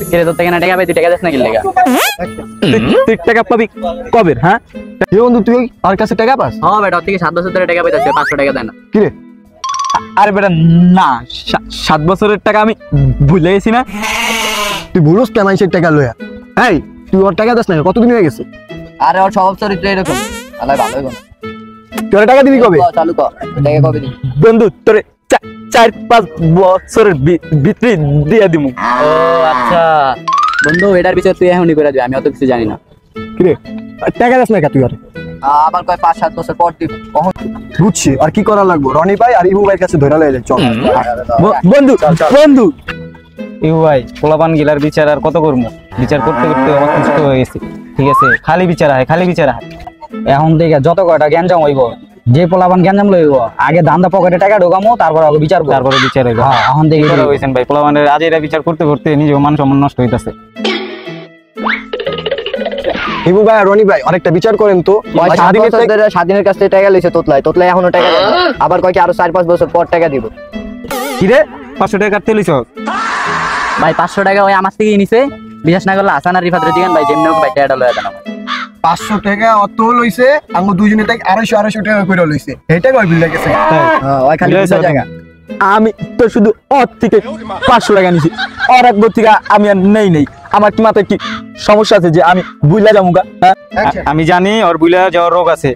কিরে তোর থেকে না টাকা পাই, তুই টাকা দিস না কি লেগা? তুই টাকা পাবি কবে? হ্যাঁ বন্ধু, তুই আর কাছে টাকা পাস? হ্যাঁ বেটা, ওর থেকে 7 বছর ধরে টাকা পাইতেছে, 500 টাকা দেয় না। কিরে? আরে বেটা না, 7 বছরের টাকা আমি ভুলে গেছি না। তুই ভুলস কেন মানুষের টাকা লইয়া? এই তুই ওর টাকা দিস না, কতদিন হয়ে গেছে? আরে ওর স্বভাব চরিত্র এরকম, আলাই ভালো হইব না। তুই টাকা দিবি কবে? চালু কর, টাকা কবে দিবি? বন্ধু তোরে 4-5 বছরের ভিতরে দিয়ে দিমু। ও আচ্ছা বন্ধু, এটার বিষয় তুই এখনই করে দিবি, আমি অত কিছু জানি না। কিরে টাকা দিস না তুই? আর আবার কয় 5-7 বছর পর দিবি। বুঝছি, আর কি করা লাগবো? রনি ভাই আর ইবু ভাইয়ের কাছে ধরে লয়ে চল। বন্ধু বন্ধু ইউ ভাই, পোলাপান গিলার বিচার আর কত করবো? বিচার করতে করতে আমার কষ্ট হয়ে গেছে। ঠিক আছে, খালি বিচার হয়, খালি বিচার হয়। এখন থেকে যত কয়টা গ্যাঞ্জাম হইব, যে পোলাপান গ্যাঞ্জাম লইব, আগে দান্দা পকেটে টাকা ঢোকামো, তারপর আগে বিচার করবো। তারপরে বিচার হইব। হ্যাঁ, এখন থেকে কি করা হইছেন ভাই? পোলাপানের আজ এরা বিচার করতে করতে নিজেও মান সম্মান নষ্ট হইতাছে। ইবু ভাই আর রনি ভাই অনেকটা বিচার করেন তো। স্বাধীনের কাছ থেকে টাকা লইছে তোতলাই এখনো টাকা দেয় না। আবার কয় কি আরো 4-5 বছর পর টাকা দিব। কিরে 500 টাকা কাটতে লইছ? ভাই 500 টাকা ওই আমার থেকেই নিছে, বিশ্বাস না করলে হাসান আর রিফাতের দিগান ভাই, যেমনি হোক ভাই টাকাটা লয়ে দেন। 500 টাকা অত লইছে, আঙ্গু দুইজনে টাকা 250 টাকা করে লইছে। এইটা কই বিল লাগেছে? হ্যাঁ ওই খালি বুঝা জায়গা। আমি তো শুধু ওর থেকে 500 টাকা নিছি, আর একবার থেকে আমি আর নেই। আমার কি মাথায় কি সমস্যা আছে যে আমি বুইলা যামুগা? আমি জানি ওর বুইলা যাওয়ার রোগ আছে।